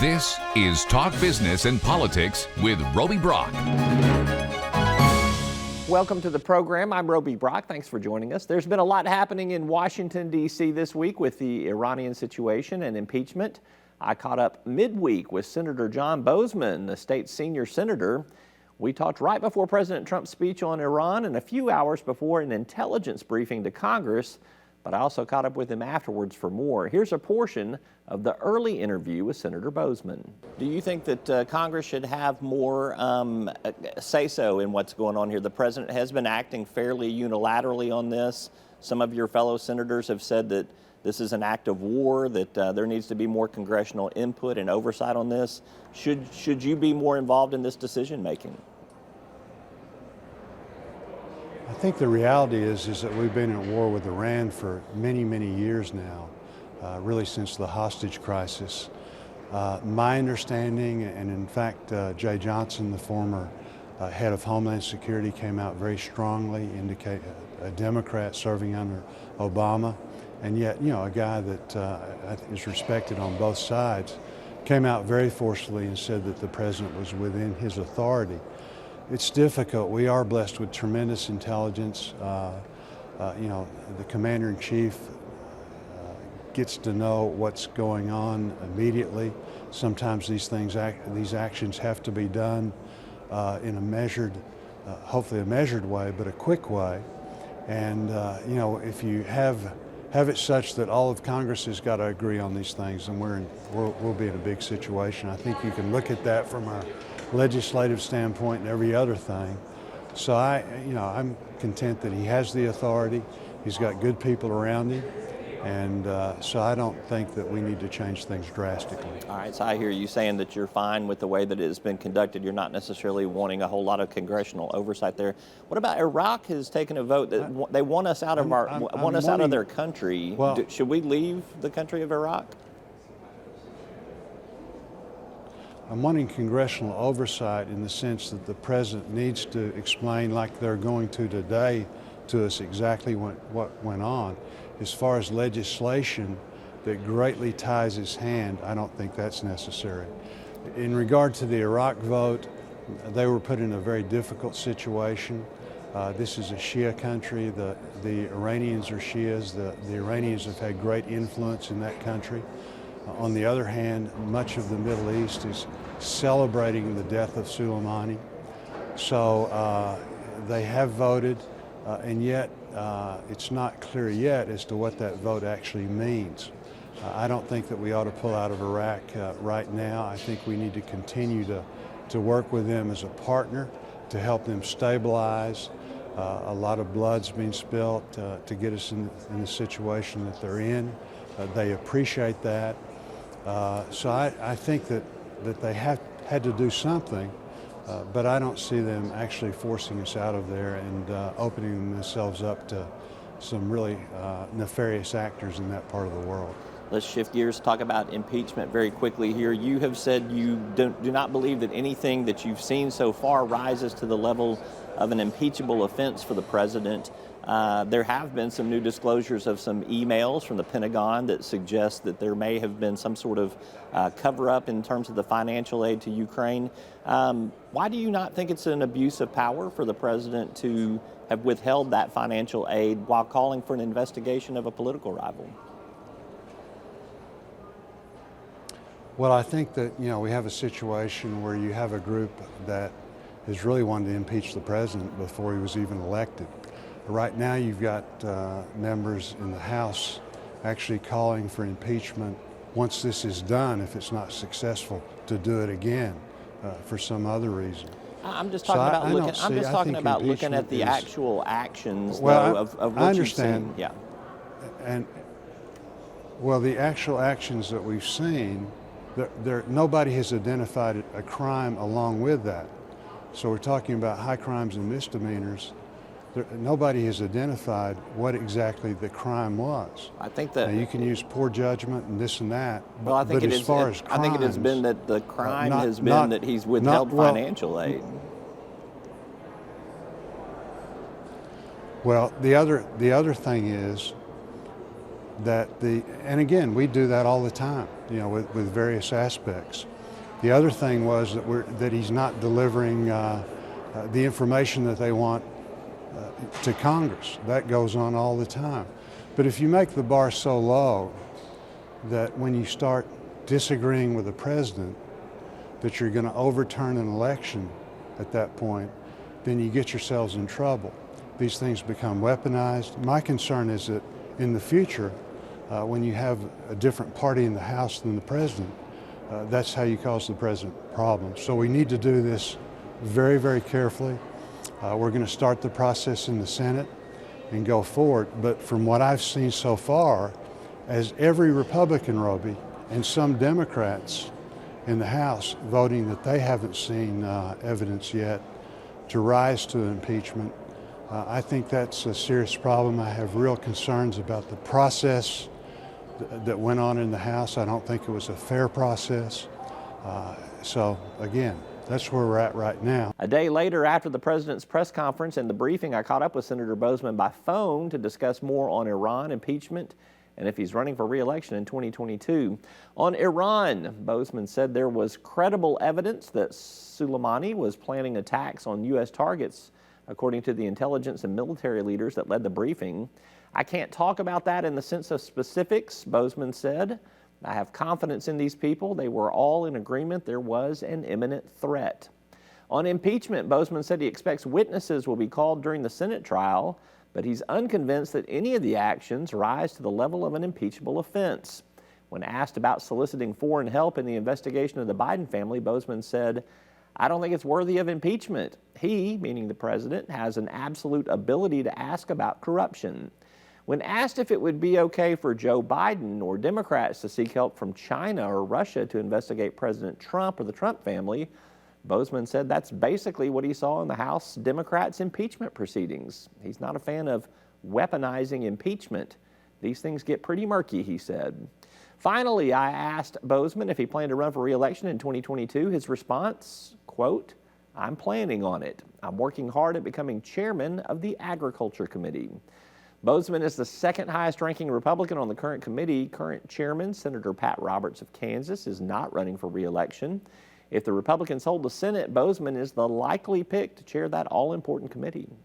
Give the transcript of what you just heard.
This is Talk Business and Politics with Roby Brock. Welcome to the program. I'm Roby Brock. Thanks for joining us. There's been a lot happening in Washington, D.C. this week with the Iranian situation and impeachment. I caught up midweek with Senator John Boozman, the state's senior senator. We talked right before President Trump's speech on Iran and a few hours before an intelligence briefing to Congress, but I also caught up with him afterwards for more. Here's a portion of the early interview with Senator Boozman. Do you think that Congress should have more say-so in what's going on here? The president has been acting fairly unilaterally on this. Some of your fellow senators have said that this is an act of war, that there needs to be more congressional input and oversight on this. Should you be more involved in this decision-making? I think the reality is that we've been at war with Iran for many, many years now, really since the hostage crisis. My understanding, and in fact, Jay Johnson, the former head of Homeland Security, came out very strongly, indicate a Democrat serving under Obama, and yet, you know, a guy that is respected on both sides, came out very forcefully and said that the president was within his authority. It's difficult. We are blessed with tremendous intelligence. You know, the commander-in-chief gets to know what's going on immediately. Sometimes these actions have to be done in a measured, hopefully a measured way, but a quick way. And you know, if you have it such that all of Congress has got to agree on these things, then we'll be in a big situation. I think you can look at that from a legislative standpoint and every other thing. So I'm content that he has the authority. He's got good people around him, and so I don't think that we need to change things drastically. All right, so I hear you saying that you're fine with the way that it has been conducted. You're not necessarily wanting a whole lot of congressional oversight there. What about Iraq has taken a vote that they want us out of out of their country? Well, should we leave the country of Iraq? I'm wanting congressional oversight in the sense that the president needs to explain, like they're going to today, to us exactly what went on. As far as legislation that greatly ties his hand, I don't think that's necessary. In regard to the Iraq vote, they were put in a very difficult situation. This is a Shia country. The Iranians are Shias. The Iranians have had great influence in that country. On the other hand, much of the Middle East is celebrating the death of Soleimani. So they have voted, and yet it's not clear yet as to what that vote actually means. I don't think that we ought to pull out of Iraq right now. I think we need to continue to work with them as a partner to help them stabilize. A lot of blood's been spilt to get us in the situation that they're in. They appreciate that. So I think that they have had to do something, but I don't see them actually forcing us out of there and opening themselves up to some really nefarious actors in that part of the world. Let's shift gears, talk about impeachment very quickly here. You have said you do not believe that anything that you've seen so far rises to the level of an impeachable offense for the president. There have been some new disclosures of some emails from the Pentagon that suggest that there may have been some sort of cover-up in terms of the financial aid to Ukraine. Why do you not think it's an abuse of power for the president to have withheld that financial aid while calling for an investigation of a political rival? Well, I think that, you know, we have a situation where you have a group that has really wanted to impeach the president before he was even elected. Right now you've got members in the House actually calling for impeachment once this is done, if it's not successful, to do it again for some other reason. I'm just talking about looking at the actual actions of what I understand. You've seen. Yeah. And well, the actual actions that we've seen, nobody has identified a crime along with that. So we're talking about high crimes and misdemeanors. Nobody has identified what exactly the crime was. I think that now, you can use poor judgment and this and that. Well, I think but as far as crimes, I think it has been that the crime has been that he's withheld financial aid. Well, the other thing is and again, we do that all the time, with various aspects. The other thing was that he's not delivering the information that they want to Congress. That goes on all the time. But if you make the bar so low that when you start disagreeing with the president, that you're going to overturn an election at that point, then you get yourselves in trouble. These things become weaponized. My concern is that in the future, when you have a different party in the House than the president, that's how you cause the president problems. So we need to do this very, very carefully. We're going to start the process in the Senate and go forward. But from what I've seen so far, as every Republican, Roby, and some Democrats in the House voting that they haven't seen evidence yet to rise to impeachment, I think that's a serious problem. I have real concerns about the process that went on in the House. I don't think it was a fair process. So again, that's where we're at right now. A day later, after the president's press conference and the briefing, I caught up with Senator Boozman by phone to discuss more on Iran, impeachment, and if he's running for re-election in 2022. On Iran, Boozman said there was credible evidence that Soleimani was planning attacks on U.S. targets, according to the intelligence and military leaders that led the briefing. I can't talk about that in the sense of specifics, Boozman said. I have confidence in these people. They were all in agreement there was an imminent threat. On impeachment, Boozman said he expects witnesses will be called during the Senate trial, but he's unconvinced that any of the actions rise to the level of an impeachable offense. When asked about soliciting foreign help in the investigation of the Biden family, Boozman said, "I don't think it's worthy of impeachment. He," meaning the president, "has an absolute ability to ask about corruption." When asked if it would be okay for Joe Biden or Democrats to seek help from China or Russia to investigate President Trump or the Trump family, Boozman said that's basically what he saw in the House Democrats' impeachment proceedings. He's not a fan of weaponizing impeachment. These things get pretty murky, he said. Finally, I asked Boozman if he planned to run for re-election in 2022. His response, quote, "I'm planning on it. I'm working hard at becoming chairman of the Agriculture Committee." Boozman is the second highest ranking Republican on the current committee. Current chairman, Senator Pat Roberts of Kansas, is not running for re-election. If the Republicans hold the Senate, Boozman is the likely pick to chair that all-important committee.